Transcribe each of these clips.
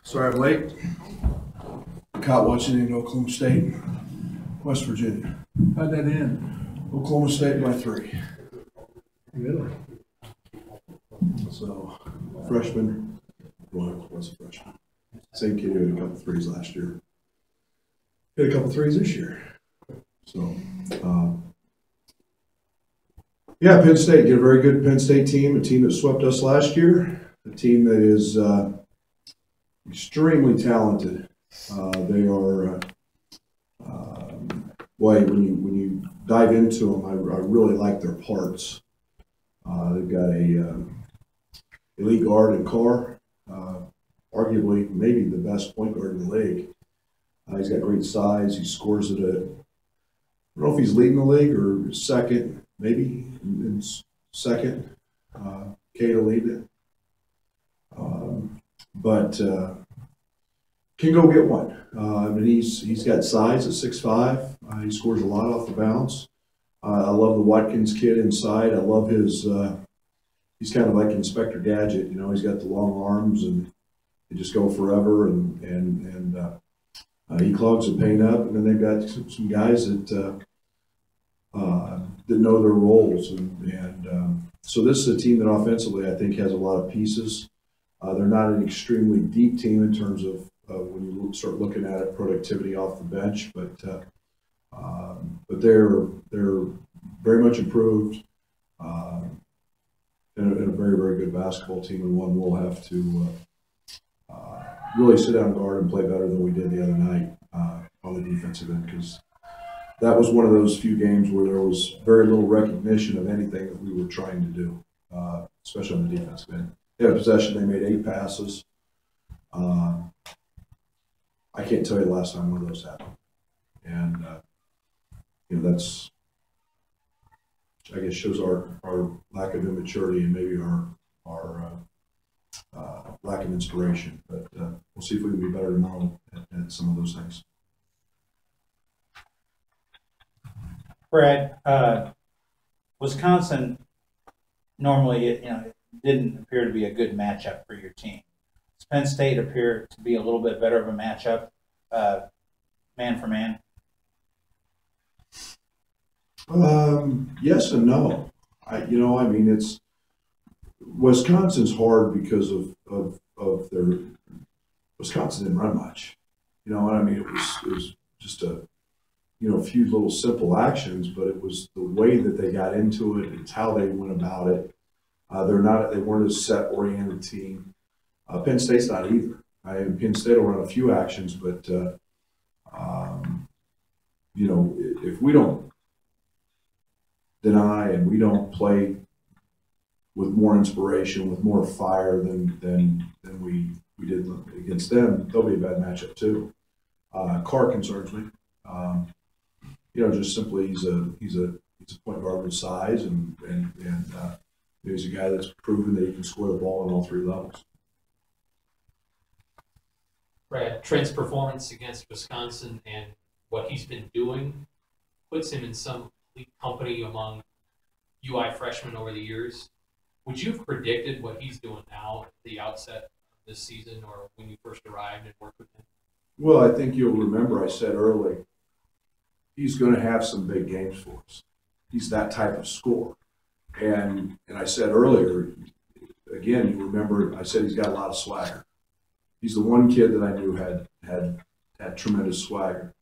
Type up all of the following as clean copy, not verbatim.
Sorry I'm late. Caught watching in Oklahoma State, West Virginia. How'd that end? Oklahoma State by 3. Really? So, freshman, well, was a freshman. Same kid who had a couple threes last year. Hit a couple threes this year. So, yeah, Penn State, get a very good Penn State team, a team that swept us last year, a team that is extremely talented. They are, boy, when you dive into them, I really like their parts. They've got a elite guard in Carr, arguably maybe the best point guard in the league. He's got great size. He scores at I don't know if he's leading the league or second, maybe in second. K to lead it. But can go get one. I mean, he's got size at 6'5". He scores a lot off the bounce. I love the Watkins kid inside. I love his. He's kind of like Inspector Gadget. You know, he's got the long arms and they just go forever. And he clogs the paint up. And then they've got some guys that know their roles. And so this is a team that offensively I think has a lot of pieces. They're not an extremely deep team in terms of when you start looking at it, productivity off the bench, but they're very much improved, and a very, very good basketball team, and one we'll have to really sit down guard and play better than we did the other night on the defensive end, because that was one of those few games where there was very little recognition of anything that we were trying to do, especially on the defensive end. They had a possession, they made 8 passes. I can't tell you the last time one of those happened. And, you know, that's, I guess, shows our lack of immaturity and maybe our lack of inspiration. But we'll see if we can be better tomorrow at some of those things. Brad, Wisconsin normally, didn't appear to be a good matchup for your team. Does Penn State appear to be a little bit better of a matchup, man for man? Yes and no. It's Wisconsin's hard because of their Wisconsin didn't run much. You know what I mean? It was just a few little simple actions, but it was the way that they got into it. It's how they went about it. They weren't a set oriented team. Penn State's not either. Penn State will run a few actions, but if we don't deny and we don't play with more inspiration, with more fire than we did against them, they'll be a bad matchup too. Carr concerns me. Just simply he's a point guard with size and he's a guy that's proven that he can score the ball on all 3 levels. Brad, Trent's performance against Wisconsin and what he's been doing puts him in some company among UI freshmen over the years. Would you have predicted what he's doing now at the outset of this season or when you first arrived and worked with him? Well, I think you'll remember I said early, he's going to have some big games for us. He's that type of scorer. And I said earlier, again, you remember I said he's got a lot of swagger. He's the one kid that I knew had tremendous swagger.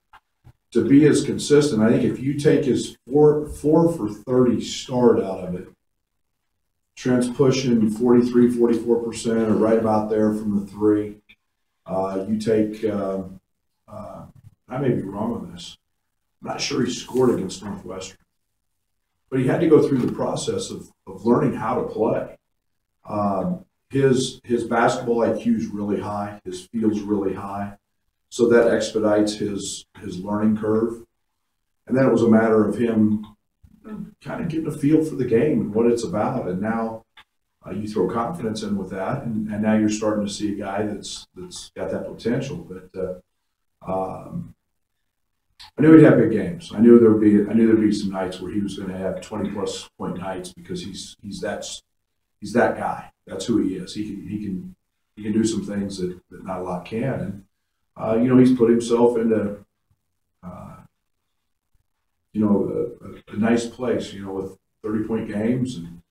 To be as consistent, I think if you take his 4 for 30 start out of it, Trent's pushing 43, 44%, or right about there from the 3. You take, I may be wrong on this. I'm not sure he scored against Northwestern. But he had to go through the process of learning how to play. His basketball IQ is really high. His feel's really high. So that expedites his learning curve. And then it was a matter of him kind of getting a feel for the game and what it's about. And now you throw confidence in with that. And now you're starting to see a guy that's got that potential. But I knew he'd have big games. I knew there'd be some nights where he was going to have 20+ point nights because he's that guy. That's who he is. He he can do some things that not a lot can. And, you know, he's put himself into, you know, a nice place, you know, with 30-point games, and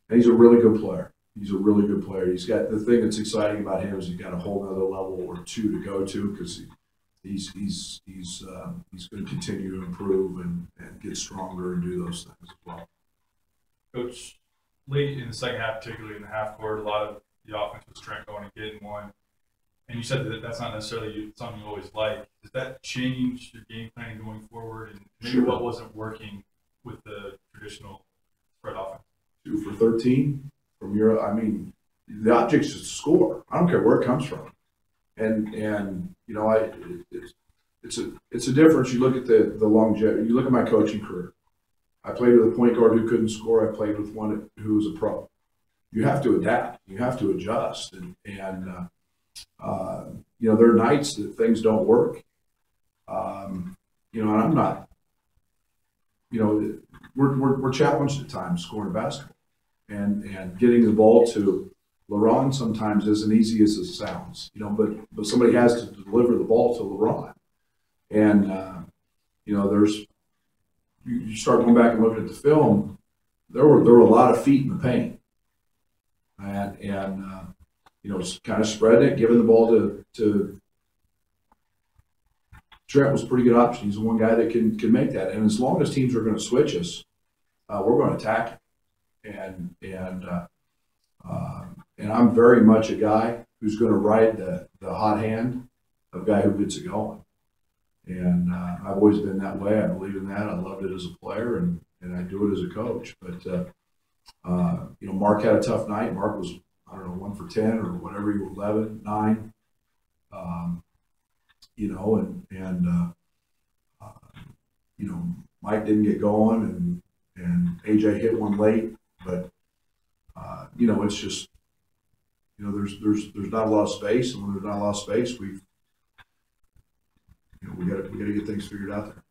he's a really good player. He's a really good player. He's got, the thing that's exciting about him is he's got a whole other level or two to go to, because he's going to continue to improve and get stronger and do those things as well. Coach, late in the second half, particularly in the half court, a lot of the offense was trying to go and getting one. And you said that that's not necessarily something you always like. Does that change your game planning going forward? And maybe Sure. what wasn't working with the traditional spread offense? 2 for 13 from your, I mean, the object is to score. I don't care where it comes from. And you know, it's a difference. You look at the longevity. You look at my coaching career. I played with a point guard who couldn't score. I played with one who was a pro. You have to adapt. You have to adjust. And you know, there are nights that things don't work. You know, and I'm not, you know, we're challenged at times scoring basketball, and getting the ball to LeBron sometimes isn't easy as it sounds, you know, but somebody has to deliver the ball to LeBron. And, you know, you start going back and looking at the film, there were a lot of feet in the paint. And you know, kind of spreading it, giving the ball to Trent was a pretty good option. He's the one guy that can make that. And as long as teams are going to switch us, we're going to attack it. And I'm very much a guy who's going to ride the hot hand of a guy who gets it going. And I've always been that way. I believe in that. I loved it as a player, and I do it as a coach. But you know, Mark had a tough night. Mark was, I don't know, 1 for 10 or whatever, you were 11, 9. You know, and you know, Mike didn't get going, and AJ hit one late, but you know, it's just, you know, there's not a lot of space, and when there's not a lot of space, we got to get things figured out there.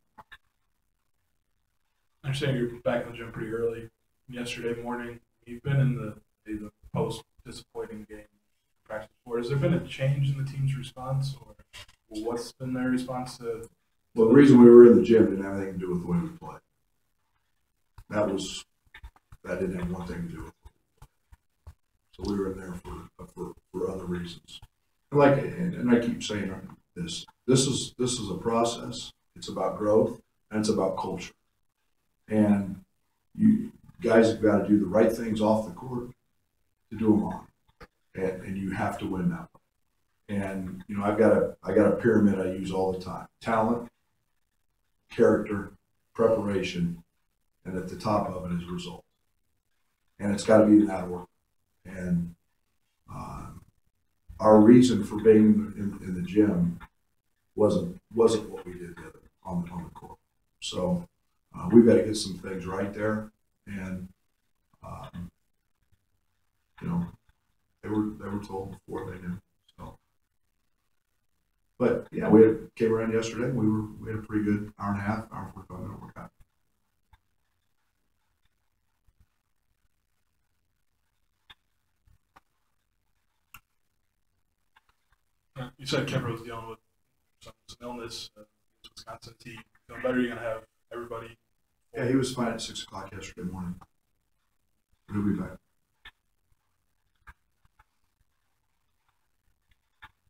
I understand you're back in the gym pretty early yesterday morning. You've been in the post disappointing game practice before. Has there been a change in the team's response, or what's been their response to? Well, the reason we were in the gym didn't have anything to do with the way we played. That didn't have one thing to do with it. So we were in there for other reasons. And I keep saying this is a process. It's about growth, and it's about culture. And you guys have got to do the right things off the court to do them on, and you have to win that way. And you know, I got a pyramid I use all the time: talent, character, preparation, and at the top of it is result. And it's got to be in that order. And our reason for being in the gym wasn't what we did together on the court. So we've got to get some things right there. And you know, they were told before they knew. So, but yeah, we came around yesterday. We had a pretty good hour and a half, hour and 45 minute workout. You said Kemper was dealing with some illness. Wisconsin team feeling better. You're gonna have everybody. Yeah, he was fine at 6 o'clock yesterday morning. He'll be back.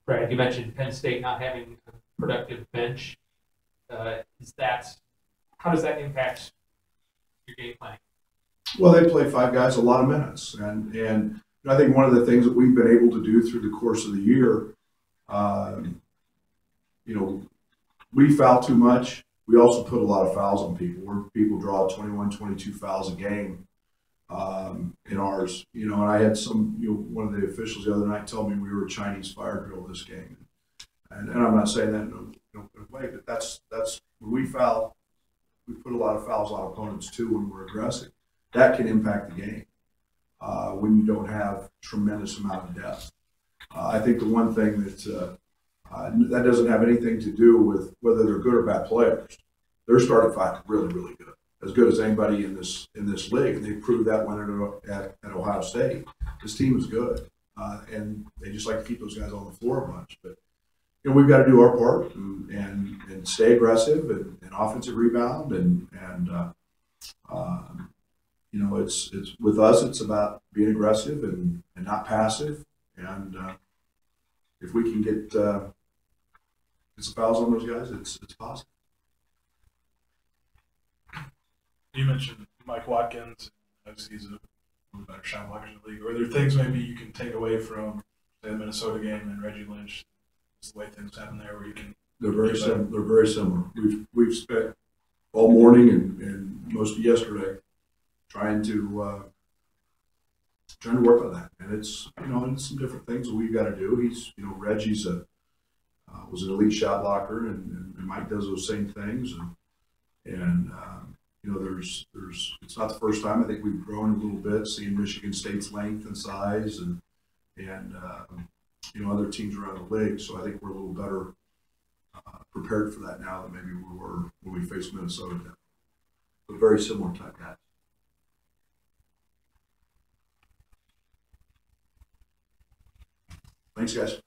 Brad, you mentioned Penn State not having a productive bench. How does that impact your game planning? Well, they play 5 guys a lot of minutes, and I think one of the things that we've been able to do through the course of the year, you know, we foul too much. We also put a lot of fouls on people, where people draw 21, 22 fouls a game in ours. You know, and I had one of the officials the other night tell me we were a Chinese fire drill this game. And I'm not saying that in no good way, but that's when we foul, we put a lot of fouls on opponents too when we're aggressive. That can impact the game when you don't have tremendous amount of depth. I think the one thing that doesn't have anything to do with whether they're good or bad players. Their starting five is really, really good, as good as anybody in this league, and they proved that when at Ohio State. This team is good. and they just like to keep those guys on the floor a bunch. But you know, we've got to do our part and stay aggressive and offensive rebound you know, it's with us. It's about being aggressive and not passive. And if we can get some fouls on those guys, it's positive. You mentioned Mike Watkins. Obviously, he's one of the better shot blockers in the league. Are there things maybe you can take away from the Minnesota game and Reggie Lynch, just the way things happen there, where you can? They're very similar. They're very similar. We've spent all morning and most of yesterday trying to work on that, and it's it's some different things that we've got to do. He's Reggie's was an elite shot blocker, and Mike does those same things, and there's it's not the first time. I think we've grown a little bit, seeing Michigan State's length and size, and other teams around the league. So I think we're a little better prepared for that now than maybe we were when we faced Minnesota. But very similar type guys. Thanks, guys.